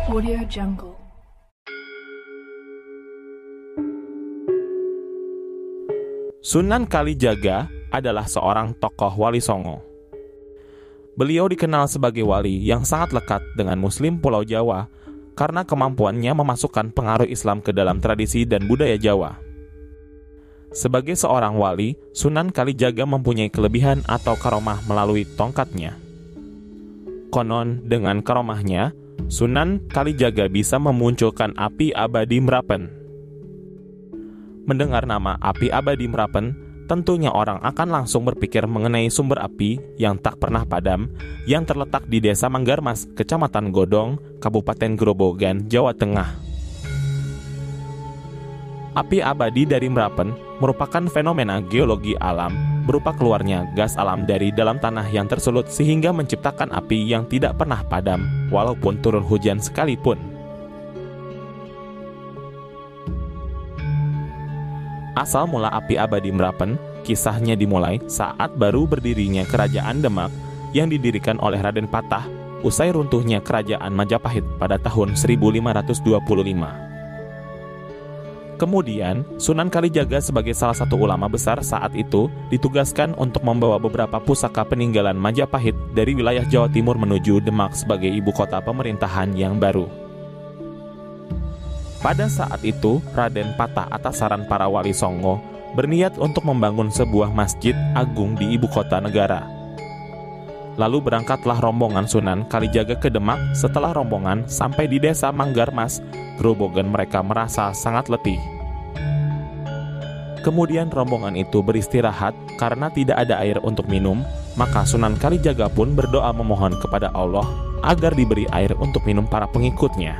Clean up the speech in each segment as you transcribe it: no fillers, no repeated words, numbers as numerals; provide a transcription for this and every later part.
Audio Jungle. Sunan Kalijaga adalah seorang tokoh Wali Songo. Beliau dikenal sebagai wali yang sangat lekat dengan Muslim Pulau Jawa karena kemampuannya memasukkan pengaruh Islam ke dalam tradisi dan budaya Jawa. Sebagai seorang wali, Sunan Kalijaga mempunyai kelebihan atau karomah melalui tongkatnya. Konon dengan karomahnya, Sunan Kalijaga bisa memunculkan api abadi Merapen. Mendengar nama api abadi Merapen, tentunya orang akan langsung berpikir mengenai sumber api yang tak pernah padam yang terletak di Desa Manggarmas, Kecamatan Godong, Kabupaten Grobogan, Jawa Tengah. Api abadi dari Merapen merupakan fenomena geologi alam berupa keluarnya gas alam dari dalam tanah yang tersulut sehingga menciptakan api yang tidak pernah padam walaupun turun hujan sekalipun. Asal mula api abadi Merapen, kisahnya dimulai saat baru berdirinya Kerajaan Demak yang didirikan oleh Raden Patah usai runtuhnya Kerajaan Majapahit pada tahun 1525. Kemudian, Sunan Kalijaga sebagai salah satu ulama besar saat itu ditugaskan untuk membawa beberapa pusaka peninggalan Majapahit dari wilayah Jawa Timur menuju Demak sebagai ibu kota pemerintahan yang baru. Pada saat itu, Raden Patah atas saran para wali Songo berniat untuk membangun sebuah masjid agung di ibu kota negara. Lalu berangkatlah rombongan Sunan Kalijaga ke Demak. Setelah rombongan sampai di Desa Manggarmas, Grobogan, mereka merasa sangat letih. Kemudian rombongan itu beristirahat karena tidak ada air untuk minum, maka Sunan Kalijaga pun berdoa memohon kepada Allah agar diberi air untuk minum para pengikutnya.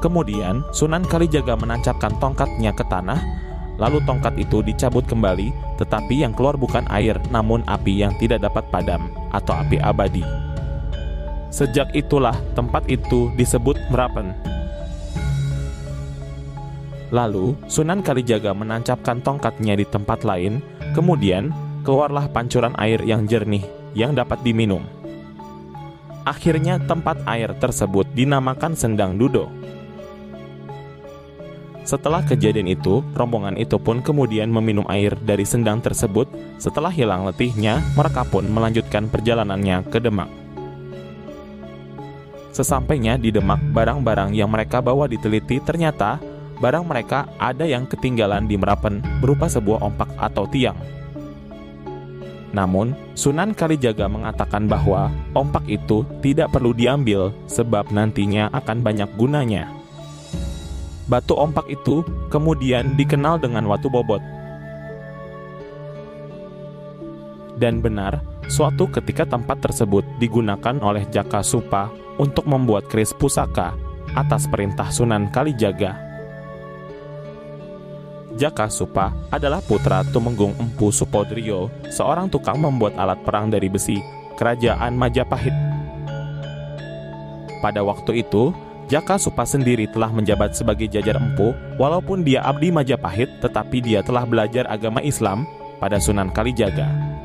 Kemudian Sunan Kalijaga menancapkan tongkatnya ke tanah, lalu tongkat itu dicabut kembali, tetapi yang keluar bukan air, namun api yang tidak dapat padam atau api abadi. Sejak itulah tempat itu disebut Merapen. Lalu Sunan Kalijaga menancapkan tongkatnya di tempat lain, kemudian keluarlah pancuran air yang jernih yang dapat diminum. Akhirnya tempat air tersebut dinamakan Sendang Dudo. Setelah kejadian itu, rombongan itu pun kemudian meminum air dari sendang tersebut. Setelah hilang letihnya, mereka pun melanjutkan perjalanannya ke Demak. Sesampainya di Demak, barang-barang yang mereka bawa diteliti, ternyata barang mereka ada yang ketinggalan di Merapen berupa sebuah ompak atau tiang. Namun, Sunan Kalijaga mengatakan bahwa ompak itu tidak perlu diambil sebab nantinya akan banyak gunanya. Batu ompak itu kemudian dikenal dengan Watu Bobot. Dan benar, suatu ketika tempat tersebut digunakan oleh Jaka Supa untuk membuat keris pusaka atas perintah Sunan Kalijaga. Jaka Supa adalah putra Tumenggung Empu Supodrio, seorang tukang membuat alat perang dari besi, Kerajaan Majapahit. Pada waktu itu, Jaka Supa sendiri telah menjabat sebagai jajar empu, walaupun dia abdi Majapahit, tetapi dia telah belajar agama Islam pada Sunan Kalijaga.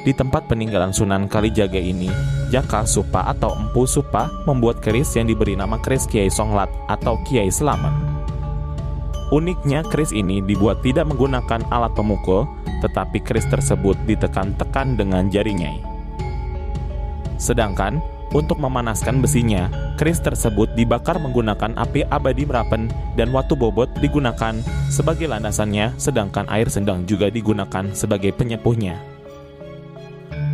Di tempat peninggalan Sunan Kalijaga ini, Jaka Supa atau Empu Supa membuat keris yang diberi nama keris Kiai Songlat atau Kiai Selamat. Uniknya, keris ini dibuat tidak menggunakan alat pemukul, tetapi keris tersebut ditekan-tekan dengan jarinya. Sedangkan untuk memanaskan besinya, keris tersebut dibakar menggunakan api abadi Merapen dan Watu Bobot digunakan sebagai landasannya, sedangkan air sendang juga digunakan sebagai penyepuhnya.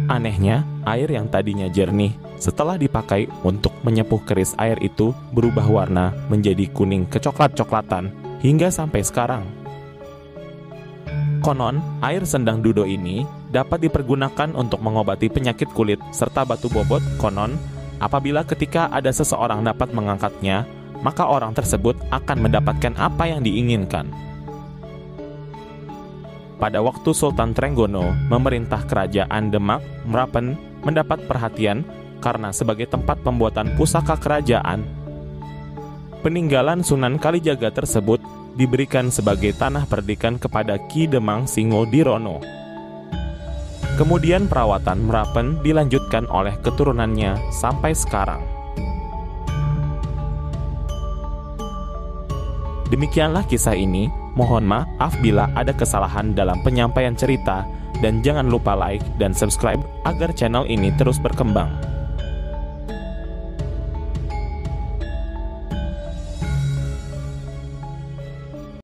Anehnya, air yang tadinya jernih setelah dipakai untuk menyepuh keris, air itu berubah warna menjadi kuning kecoklat-coklatan hingga sampai sekarang. Konon, air Sendang Dudo ini dapat dipergunakan untuk mengobati penyakit kulit serta batu bobot. Konon, apabila ketika ada seseorang dapat mengangkatnya, maka orang tersebut akan mendapatkan apa yang diinginkan. Pada waktu Sultan Trenggono memerintah Kerajaan Demak, Merapen mendapat perhatian karena sebagai tempat pembuatan pusaka kerajaan. Peninggalan Sunan Kalijaga tersebut diberikan sebagai tanah perdikan kepada Ki Demang Singo Dirono. Kemudian perawatan Merapen dilanjutkan oleh keturunannya sampai sekarang. Demikianlah kisah ini. Mohon maaf bila ada kesalahan dalam penyampaian cerita, dan jangan lupa like dan subscribe agar channel ini terus berkembang.